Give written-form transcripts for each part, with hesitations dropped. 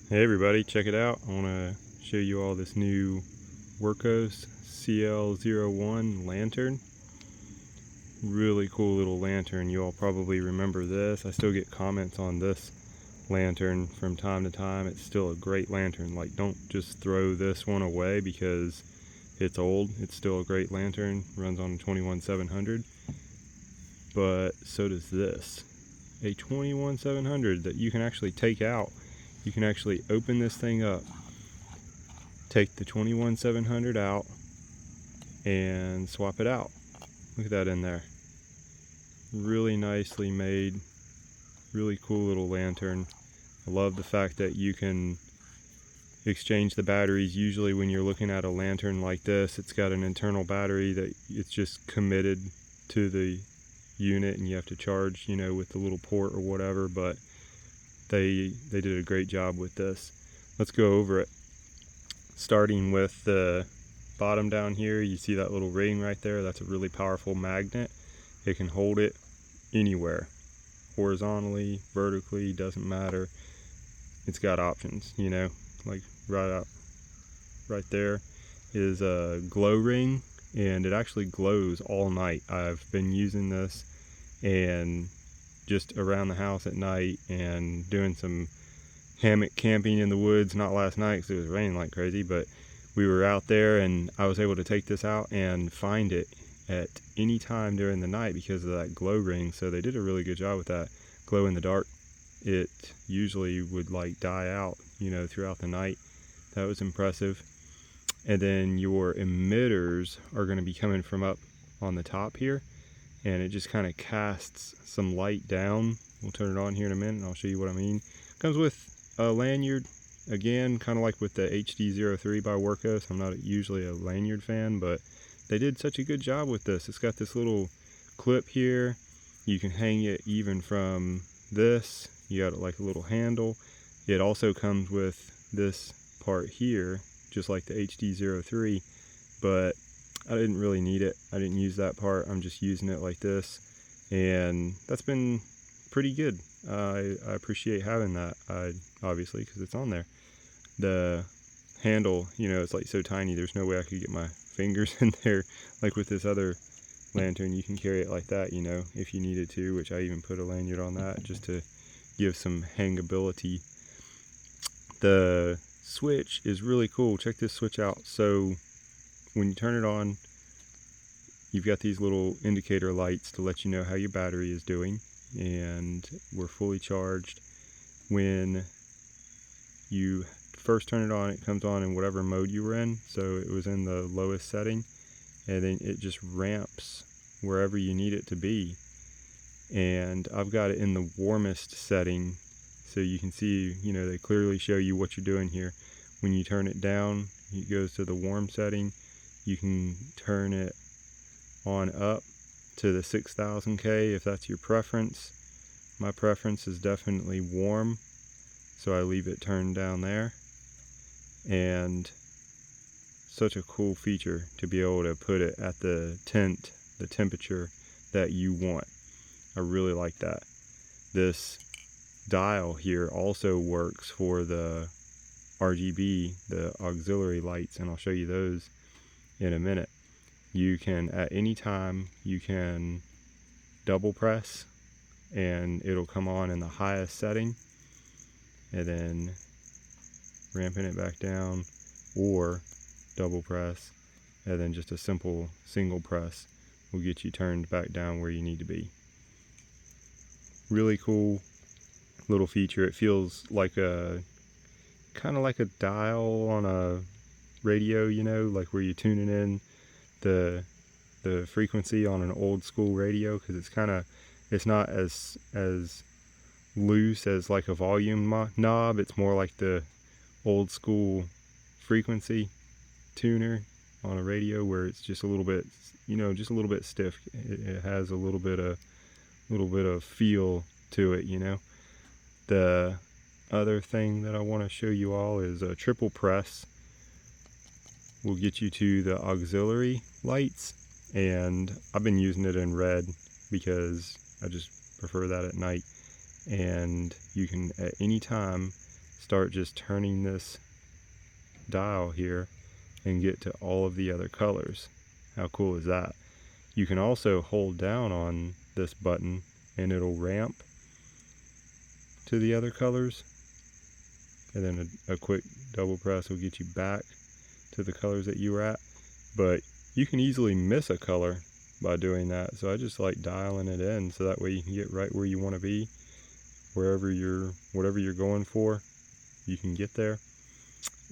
Hey everybody, check it out. I want to show you all this new Wurkkos CL01 lantern. Really cool little lantern. You all probably remember this. I still get comments on this lantern from time to time. It's still a great lantern. Like, don't just throw this one away because it's old. It's still a great lantern. Runs on a 21700. But so does this. A 21700 that you can actually take out. You can actually open this thing up, take the 21700 out, and swap it out. Look at that in there. Really nicely made, really cool little lantern. I love the fact that you can exchange the batteries. Usually when you're looking at a lantern like this, it's got an internal battery that it's just committed to the unit and you have to charge, with the little port or whatever, but they did a great job with this. Let's go over it. Starting with the bottom down here, you see that little ring right there. That's a really powerful magnet. It can hold it anywhere, horizontally, vertically, doesn't matter. It's got options, like right there is a glow ring, and it actually glows all night. I've been using this and just around the house at night and doing some hammock camping in the woods. Not last night because it was raining like crazy, but we were out there and I was able to take this out and find it at any time during the night because of that glow ring. So they did a really good job with that. Glow in the dark, it usually would like die out, throughout the night. That was impressive. And then your emitters are going to be coming from up on the top here, and it just kind of casts some light down. We'll turn it on here in a minute and I'll show you what I mean. Comes with a lanyard, again, kind of like with the HD03 by Wurkkos. I'm not usually a lanyard fan, but they did such a good job with this. It's got this little clip here. You can hang it even from this. You got like a little handle. It also comes with this part here, just like the HD03, but I didn't really need it. I didn't use that part. I'm just using it like this, and that's been pretty good. I appreciate having that, obviously, because it's on there. The handle, it's like so tiny, there's no way I could get my fingers in there. Like with this other lantern, you can carry it like that, if you needed to, which I even put a lanyard on that just to give some hangability. The switch is really cool. Check this switch out. So when you turn it on, you've got these little indicator lights to let you know how your battery is doing, and we're fully charged. When you first turn it on, it comes on in whatever mode you were in. So it was in the lowest setting, and then it just ramps wherever you need it to be. And I've got it in the warmest setting, so you can see, they clearly show you what you're doing here. When you turn it down, it goes to the warm setting. You can turn it on up to the 6000K if that's your preference. My preference is definitely warm, so I leave it turned down there. And such a cool feature to be able to put it at the temperature that you want. I really like that. This dial here also works for the RGB, the auxiliary lights, and I'll show you those in a minute. You can, at any time, you can double press and it'll come on in the highest setting, and then ramping it back down, or double press and then just a simple single press will get you turned back down where you need to be. Really cool little feature. It feels like a kind of like a dial on a radio, like where you're tuning in the frequency on an old school radio, because it's not as loose as like a volume knob. It's more like the old school frequency tuner on a radio, where it's just a little bit, just a little bit stiff. It has a little bit of feel to it, The other thing that I want to show you all is a triple press will get you to the auxiliary lights, and I've been using it in red because I just prefer that at night. And you can at any time start just turning this dial here and get to all of the other colors. How cool is that? You can also hold down on this button and it'll ramp to the other colors, and then a quick double press will get you back to the colors that you were at. But you can easily miss a color by doing that, so I just like dialing it in so that way you can get right where you want to be, whatever you're going for, you can get there.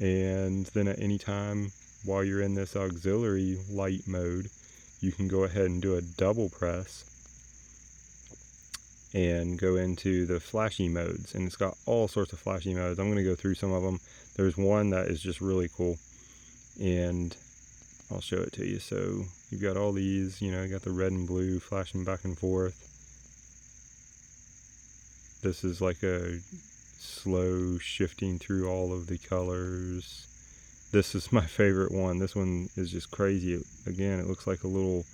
And then at any time while you're in this auxiliary light mode, you can go ahead and do a double press and go into the flashy modes, and it's got all sorts of flashy modes. I'm going to go through some of them. There's one that is just really cool, and I'll show it to you. So you've got all these, you got the red and blue flashing back and forth. This is like a slow shifting through all of the colors. This is my favorite one. This one is just crazy. Again, it looks like a little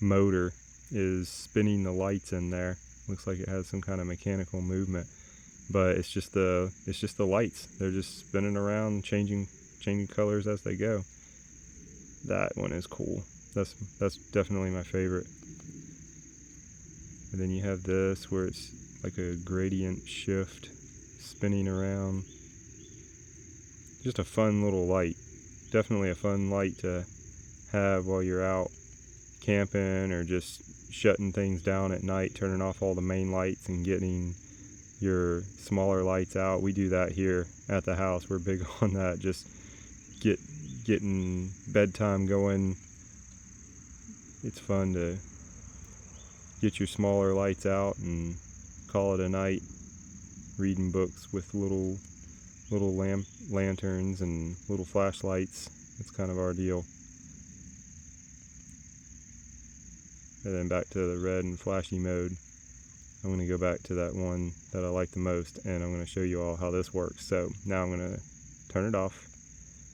motor is spinning the lights in there. Looks like it has some kind of mechanical movement, but it's just the lights. They're just spinning around, changing colors as they go. That one is cool. That's definitely my favorite. And then you have this where it's like a gradient shift spinning around. Just a fun little light. Definitely a fun light to have while you're out camping or just shutting things down at night, turning off all the main lights and getting your smaller lights out. We do that here at the house. We're big on that. Just getting bedtime going. It's fun to get your smaller lights out and call it a night, reading books with little lanterns and little flashlights. It's kind of our deal. And then back to the red and flashy mode. I'm going to go back to that one that I like the most, and I'm going to show you all how this works. So now I'm going to turn it off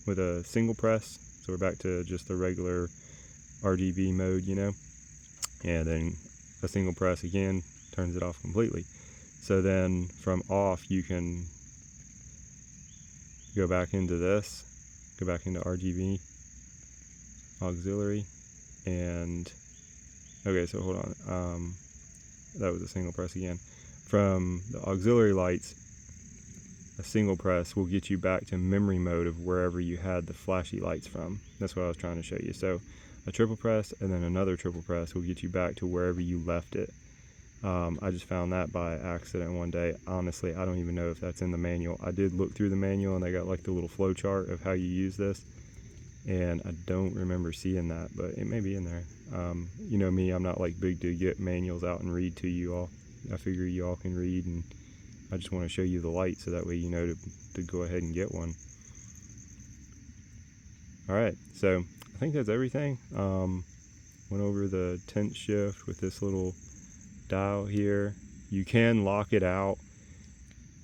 with a single press. So we're back to just the regular RGB mode, and then a single press again turns it off completely. So then from off you can go back into this, go back into RGB, auxiliary, and okay, so hold on, that was a single press again. From the auxiliary lights, a single press will get you back to memory mode of wherever you had the flashy lights from. That's what I was trying to show you. So a triple press and then another triple press will get you back to wherever you left it. I just found that by accident one day. Honestly, I don't even know if that's in the manual. I did look through the manual and they got like the little flow chart of how you use this, and I don't remember seeing that, but it may be in there. You know me, I'm not like big to get manuals out and read to you all. I figure you all can read, and I just want to show you the light so that way you know to go ahead and get one. Alright, so I think that's everything. Went over the tent shift with this little dial here. You can lock it out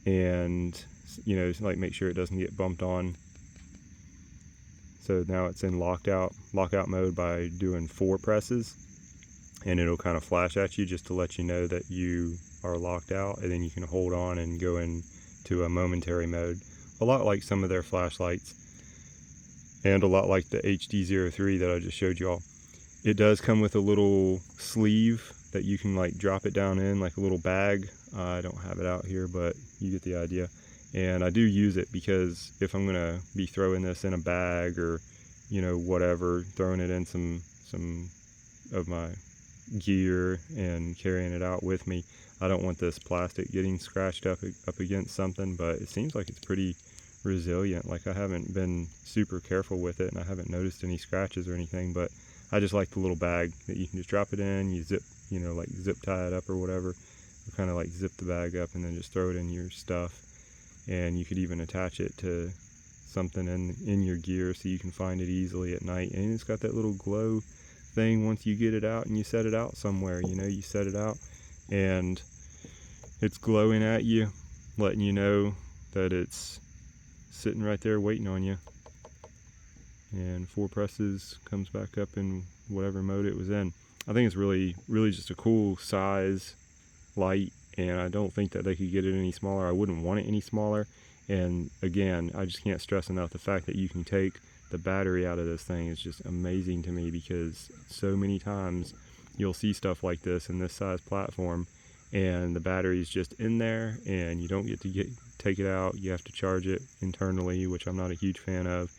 and like make sure it doesn't get bumped on. So now it's in lockout mode by doing 4 presses, and it'll kind of flash at you just to let you know that you are locked out, and then you can hold on and go into a momentary mode, a lot like some of their flashlights and a lot like the HD03 that I just showed you all. It does come with a little sleeve that you can like drop it down in, like a little bag. I don't have it out here, but you get the idea. And I do use it because if I'm gonna be throwing this in a bag or whatever, throwing it in some of my gear and carrying it out with me, I don't want this plastic getting scratched up against something. But it seems like it's pretty resilient. Like I haven't been super careful with it and I haven't noticed any scratches or anything, but I just like the little bag that you can just drop it in, you zip, like zip tie it up or whatever, or kind of like zip the bag up and then just throw it in your stuff. And you could even attach it to something in your gear so you can find it easily at night. And it's got that little glow thing once you get it out and you set it out somewhere. You set it out and it's glowing at you, letting you know that it's sitting right there waiting on you. And 4 presses, comes back up in whatever mode it was in. I think it's really just a cool size light, and I don't think that they could get it any smaller. I wouldn't want it any smaller, And again, I just can't stress enough the fact that you can take the battery out of this thing is just amazing to me, because so many times you'll see stuff like this in this size platform and the battery's just in there and you don't get to take it out. You have to charge it internally, which I'm not a huge fan of.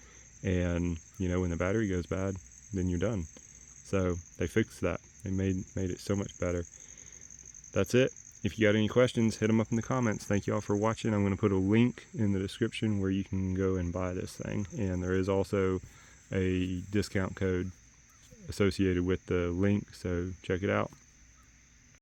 And you know, when the battery goes bad, then you're done. So they fixed that. They made it so much better. That's it. If you got any questions, hit them up in the comments. Thank you all for watching. I'm going to put a link in the description where you can go and buy this thing. And there is also a discount code associated with the link, so check it out.